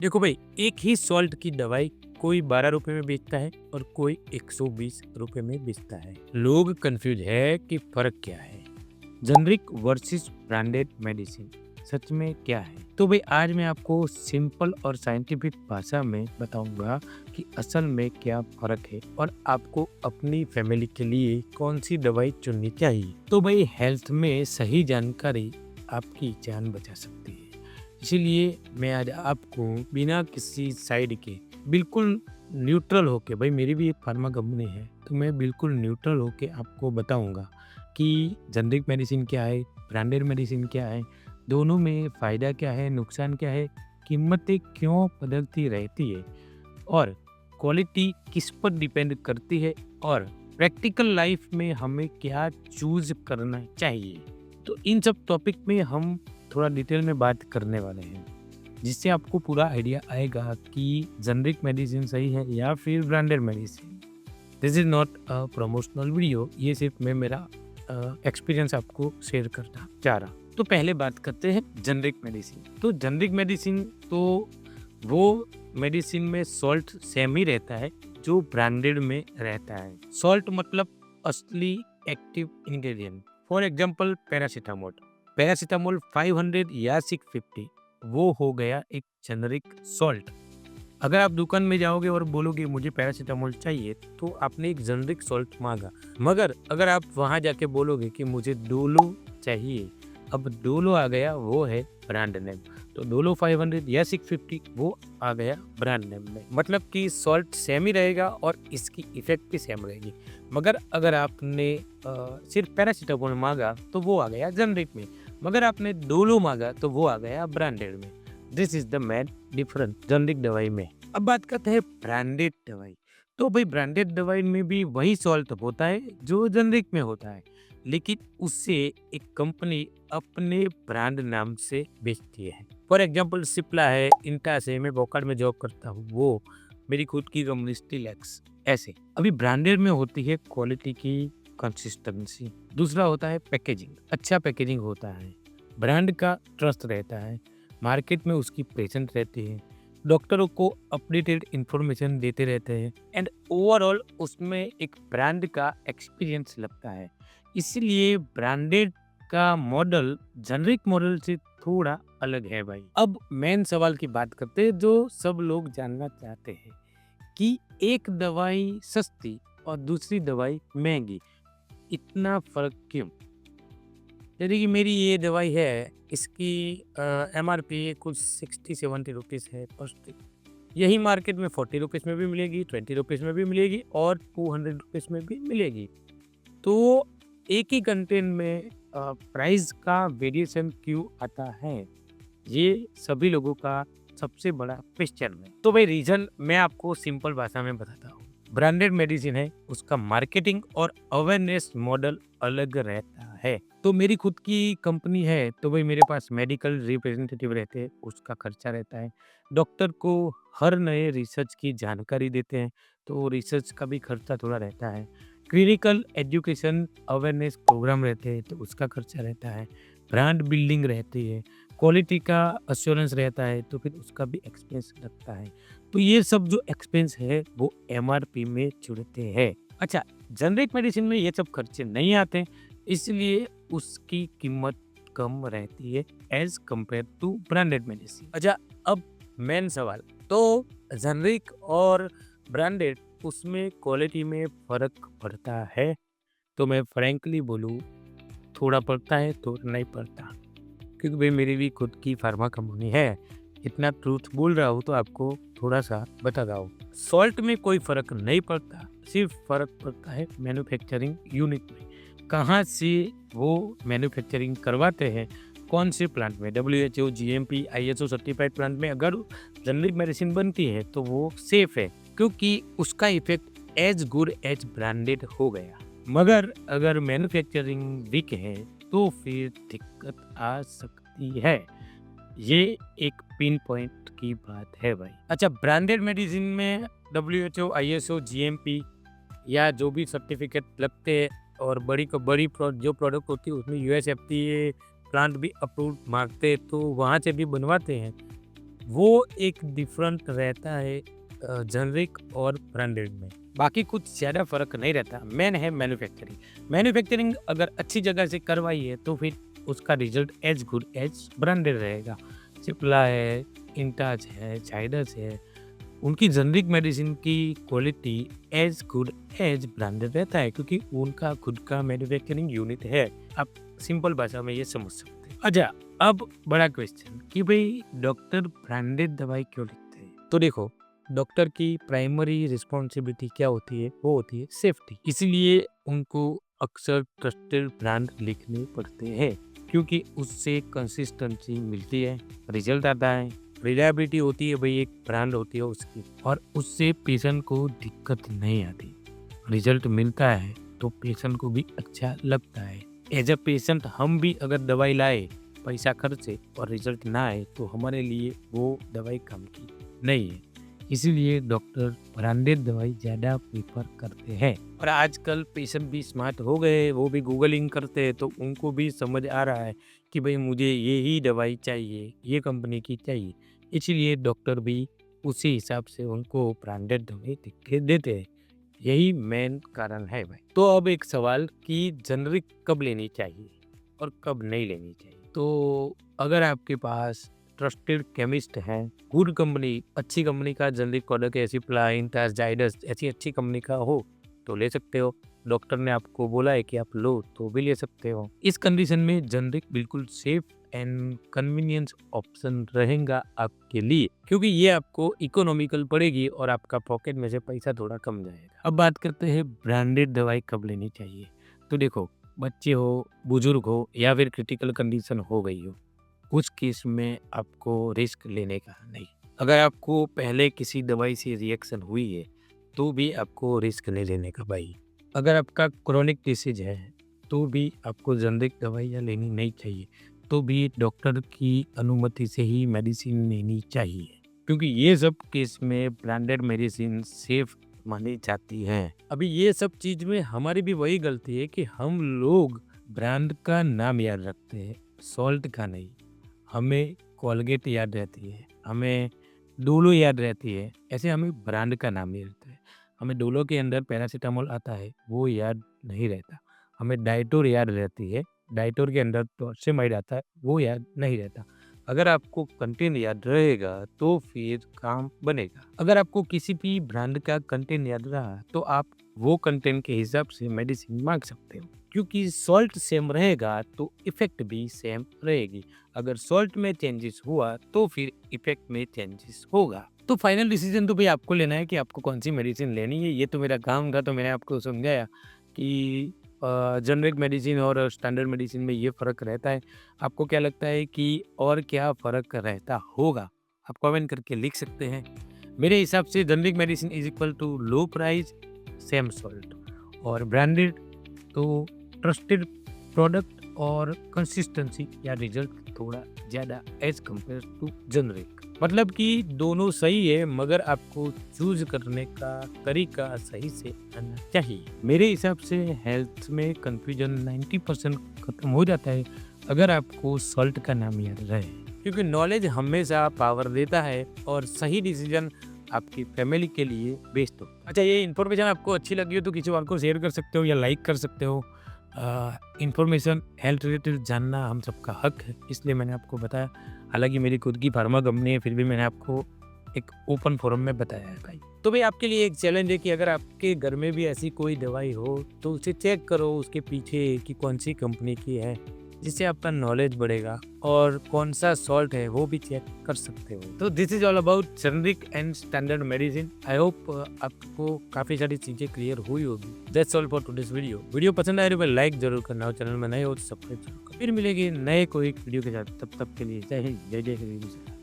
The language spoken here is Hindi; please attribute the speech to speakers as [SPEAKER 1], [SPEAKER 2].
[SPEAKER 1] देखो भाई, एक ही सॉल्ट की दवाई कोई 12 रुपए में बेचता है और कोई 120 रुपए में बेचता है। लोग कंफ्यूज है कि फर्क क्या है। जेनरिक वर्सेस ब्रांडेड मेडिसिन सच में क्या है? तो भाई आज मैं आपको सिंपल और साइंटिफिक भाषा में बताऊंगा कि असल में क्या फर्क है और आपको अपनी फैमिली के लिए कौन सी दवाई चुननी चाहिए। तो भाई हेल्थ में सही जानकारी आपकी जान बचा सकती है। इसीलिए मैं आज आपको बिना किसी साइड के बिल्कुल न्यूट्रल होके, भाई मेरी भी एक फार्मा कंपनी है तो मैं बिल्कुल न्यूट्रल होके आपको बताऊंगा कि जेनरिक मेडिसिन क्या है, ब्रांडेड मेडिसिन क्या है, दोनों में फ़ायदा क्या है, नुकसान क्या है, कीमतें क्यों बदलती रहती है और क्वालिटी किस पर डिपेंड करती है और प्रैक्टिकल लाइफ में हमें क्या चूज करना चाहिए। तो इन सब टॉपिक में हम थोड़ा डिटेल में बात करने वाले हैं, जिससे आपको पूरा आइडिया आएगा कि जेनरिक मेडिसिन सही है या फिर branded medicine. This is not a promotional video, ये सिर्फ मैं मेरा एक्सपीरियंस आपको शेयर करना चाह रहा। तो पहले बात करते हैं जेनरिक मेडिसिन। तो जेनरिक मेडिसिन तो वो मेडिसिन में सॉल्ट सेम ही रहता है जो ब्रांडेड में रहता है। सॉल्ट मतलब असली active ingredient. For example paracetamol, paracetamol 500 या 650 वो हो गया एक जेनरिक सॉल्ट। अगर आप दुकान में जाओगे और बोलोगे मुझे पैरासीटामोल चाहिए तो आपने एक जेनरिक सॉल्ट मांगा। मगर अगर आप वहां जाके बोलोगे कि मुझे डोलो चाहिए, अब डोलो आ गया वो है ब्रांड नेम। तो डोलो 500 या 650 वो आ गया ब्रांड नेम में। मतलब कि सॉल्ट सेम ही रहेगा और इसकी इफेक्ट भी सेम रहेगी। मगर अगर आपने सिर्फ पैरासीटामोल मांगा तो वो आ गया जेनरिक में। मगर आपने डोलो मांगा तो वो आ गया ब्रांडेड में। This is the main difference generic दवाई में। अब बात करते हैं ब्रांडेड दवाई। तो भाई ब्रांडेड दवाई में भी वही सॉल्ट होता है जो जेनरिक में होता है, लेकिन उससे एक कंपनी अपने ब्रांड नाम से बेचती है। फॉर एग्जांपल सिप्ला है, इंटास है, मैं वोकार्ड में जॉब करता हूँ, वो मेरी खुद की कंपनी स्टीलेक्स। ऐसे अभी ब्रांडेड में होती है क्वालिटी की कंसिस्टेंसी। दूसरा होता है पैकेजिंग, अच्छा पैकेजिंग होता है, ब्रांड का ट्रस्ट रहता है, मार्केट में उसकी प्रेजेंस रहती है, डॉक्टरों को अपडेटेड इंफॉर्मेशन देते रहते हैं एंड ओवरऑल उसमें एक ब्रांड का एक्सपीरियंस लगता है। इसलिए ब्रांडेड का मॉडल जेनरिक मॉडल से थोड़ा अलग है भाई। अब मेन सवाल की बात करते हैं जो सब लोग जानना चाहते हैं कि एक दवाई सस्ती और दूसरी दवाई महंगी, इतना फर्क क्यों? जैसे कि मेरी ये दवाई है, इसकी एमआरपी कुछ 60-70 रुपीज़ है पर स्टिक। यही मार्केट में 40 रुपीज़ में भी मिलेगी, 20 रुपीज़ में भी मिलेगी और 200 रुपीज़ में भी मिलेगी। तो एक ही कंटेंट में प्राइस का वेरिएशन क्यों आता है, ये सभी लोगों का सबसे बड़ा क्वेश्चन है। तो भाई रीजन मैं आपको सिंपल भाषा में बताता हूँ। ब्रांडेड मेडिसिन है, उसका मार्केटिंग और अवेयरनेस मॉडल अलग रहता है। तो मेरी खुद की कंपनी है तो भाई मेरे पास मेडिकल रिप्रेजेंटेटिव रहते हैं, उसका खर्चा रहता है। डॉक्टर को हर नए रिसर्च की जानकारी देते हैं तो रिसर्च का भी खर्चा थोड़ा रहता है। क्लिनिकल एजुकेशन अवेयरनेस प्रोग्राम रहते हैं तो उसका खर्चा रहता है। ब्रांड बिल्डिंग रहती है, क्वालिटी का अश्योरेंस रहता है तो फिर उसका भी एक्सपेंस लगता है। तो ये सब जो एक्सपेंस है वो एमआरपी में जुड़ते हैं। अच्छा, जेनरिक मेडिसिन में ये सब खर्चे नहीं आते, इसलिए उसकी कीमत कम रहती है as compare to branded medicine. अच्छा, अब मेन सवाल, तो जेनरिक और ब्रांडेड उसमें क्वालिटी में फर्क पड़ता है? तो मैं फ्रैंकली बोलूँ, थोड़ा पड़ता है, थोड़ा नहीं पड़ता, क्योंकि भाई मेरी भी खुद की फार्मा कंपनी है। इतना ट्रूथ बोल रहा हूँ तो आपको थोड़ा सा बता रहा हूँ। सॉल्ट में कोई फर्क नहीं पड़ता, सिर्फ फर्क पड़ता है मैन्युफैक्चरिंग यूनिट में, कहाँ से वो मैन्युफैक्चरिंग करवाते हैं, कौन से प्लांट में। WHO, GMP, ISO certified plant में अगर जेनरिक मेडिसिन बनती है तो वो सेफ है, क्योंकि उसका effect as good as branded हो गया। मगर अगर मैन्युफैक्चरिंग वीक है तो फिर दिक्कत आ सकती है। ये एक पिन पॉइंट की बात है भाई। अच्छा, ब्रांडेड मेडिसिन में WHO, ISO, GMP या जो भी सर्टिफिकेट लगते हैं और बड़ी जो प्रोडक्ट होती है उसमें US FDA प्लांट भी अप्रूव मांगते हैं तो वहाँ से भी बनवाते हैं। वो एक डिफरेंट रहता है जेनरिक और ब्रांडेड में। बाकी कुछ ज़्यादा फ़र्क नहीं रहता। मेन है मैन्युफैक्चरिंग। मैन्युफैक्चरिंग अगर अच्छी जगह से करवाई है तो फिर उसका result as good as branded रहेगा। सिप्ला है, इंटाज है, जाइडस है, उनकी जेनरिक मेडिसिन की quality as good as branded रहता है क्योंकि उनका खुद का मैन्युफैक्चरिंग यूनिट है। आप सिंपल भाषा में ये समझ सकते हैं। अच्छा, अब बड़ा क्वेश्चन कि भाई डॉक्टर ब्रांडेड दवाई क्यों लिखते हैं? तो देखो, डॉक्टर की प्राइमरी रिस्पॉन्सिबिलिटी क्या होती है? वो होती है सेफ्टी। इसीलिए उनको अक्सर ट्रस्टेड ब्रांड लिखने पड़ते हैं क्योंकि उससे कंसिस्टेंसी मिलती है, रिजल्ट आता है, रिलायबिलिटी होती है, भाई एक ब्रांड होती है उसकी, और उससे पेशेंट को दिक्कत नहीं आती। रिजल्ट मिलता है तो पेशेंट को भी अच्छा लगता है। एज अ पेशेंट हम भी अगर दवाई लाए, पैसा खर्चे और रिजल्ट ना आए तो हमारे लिए वो दवाई काम की नहीं है। इसीलिए डॉक्टर ब्रांडेड दवाई ज़्यादा प्रेफर करते हैं। और आजकल पेशेंट भी स्मार्ट हो गए, वो भी गूगलिंग करते हैं तो उनको भी समझ आ रहा है कि भाई मुझे ये ही दवाई चाहिए, ये कंपनी की चाहिए। इसीलिए डॉक्टर भी उसी हिसाब से उनको ब्रांडेड दवाई लिख के देते हैं। यही मेन कारण है भाई। तो अब एक सवाल कि जेनरिक कब लेनी चाहिए और कब नहीं लेनी चाहिए। तो अगर आपके पास ट्रस्टेड केमिस्ट हैं, गुड कंपनी, अच्छी कंपनी का जेनरिक प्रोडक्ट ऐसी प्लाइन, जाइडस ऐसी अच्छी कंपनी का हो तो ले सकते हो। डॉक्टर ने आपको बोला है कि आप लो तो भी ले सकते हो। इस कंडीशन में जेनरिक बिल्कुल सेफ एंड कन्वीनियंस ऑप्शन रहेगा आपके लिए क्योंकि ये आपको इकोनॉमिकल पड़ेगी और आपका पॉकेट में से पैसा थोड़ा कम जाएगा। अब बात करते हैं ब्रांडेड दवाई कब लेनी चाहिए। तो देखो, बच्चे हो, बुजुर्ग हो या फिर क्रिटिकल कंडीशन हो गई हो, उस केस में आपको रिस्क लेने का नहीं। अगर आपको पहले किसी दवाई से रिएक्शन हुई है तो भी आपको रिस्क नहीं लेने का भाई। अगर आपका क्रोनिक डिसीज है तो भी आपको जेनरिक दवाइयाँ लेनी नहीं चाहिए, तो भी डॉक्टर की अनुमति से ही मेडिसिन लेनी चाहिए क्योंकि ये सब केस में ब्रांडेड मेडिसिन सेफ मानी जाती है। अभी ये सब चीज में हमारी भी वही गलती है कि हम लोग ब्रांड का नाम याद रखते हैं, सॉल्ट का नहीं। हमें कोलगेट याद रहती है, हमें डोलो याद रहती है, ऐसे हमें ब्रांड का नाम याद रहता है। हमें डोलो के अंदर पैरासीटामोल आता है, वो याद नहीं रहता। हमें डाइटोर याद रहती है, डाइटोर के अंदर टॉर्सेमाइड आता है, वो याद नहीं रहता। अगर आपको कंटेंट याद रहेगा तो फिर काम बनेगा। अगर आपको किसी भी ब्रांड का कंटेंट याद रहा तो आप वो कंटेंट के हिसाब से मेडिसिन मांग सकते हो क्योंकि सॉल्ट सेम रहेगा तो इफेक्ट भी सेम रहेगी। अगर सॉल्ट में चेंजेस हुआ तो फिर इफेक्ट में चेंजेस होगा। तो फाइनल डिसीजन तो भाई आपको लेना है कि आपको कौन सी मेडिसिन लेनी है। ये तो मेरा काम था, तो मैंने आपको समझाया कि जेनरिक मेडिसिन और स्टैंडर्ड मेडिसिन में ये फ़र्क रहता है। आपको क्या लगता है कि और क्या फ़र्क रहता होगा? आप कमेंट करके लिख सकते हैं। मेरे हिसाब से generic medicine is equal to low price, same salt, और ब्रांडेड तो ट्रस्टेड प्रोडक्ट और कंसिस्टेंसी या रिजल्ट थोड़ा ज़्यादा एज़ कम्पेयर टू जेनरिक। मतलब कि दोनों सही है मगर आपको चूज करने का तरीका सही से आना चाहिए। मेरे हिसाब से हेल्थ में कंफ्यूजन 90% खत्म हो जाता है अगर आपको सॉल्ट का नाम याद रहे क्योंकि नॉलेज हमेशा पावर देता है और सही डिसीजन आपकी फैमिली के लिए बेस्ट हो। अच्छा, ये इन्फॉर्मेशन आपको अच्छी लगी हो तो किसी और को शेयर कर सकते हो या लाइक कर सकते हो। इन्फॉर्मेशन हेल्थ रिलेटेड जानना हम सबका हक है, इसलिए मैंने आपको बताया। हालांकि मेरी खुद की फार्मा कंपनी है, फिर भी मैंने आपको एक ओपन फोरम में बताया है भाई। तो भाई आपके लिए एक चैलेंज है कि अगर आपके घर में भी ऐसी कोई दवाई हो तो उसे चेक करो उसके पीछे कि कौन सी कंपनी की है, जिससे आपका नॉलेज बढ़ेगा और कौन सा सॉल्ट है वो भी चेक कर सकते हो। तो this is all about generic and standard medicine. I hope आपको काफ़ी सारी चीज़ें क्लियर हुई होगी। That's all for today's video. Video पसंद आए तो लाइक जरूर करना और चैनल में नए हो तो सब्सक्राइब जरूर करना। फिर मिलेंगे नए कोई वीडियो के साथ, तब तक के लिए जय हिंद, जय जय श्री कृष्ण।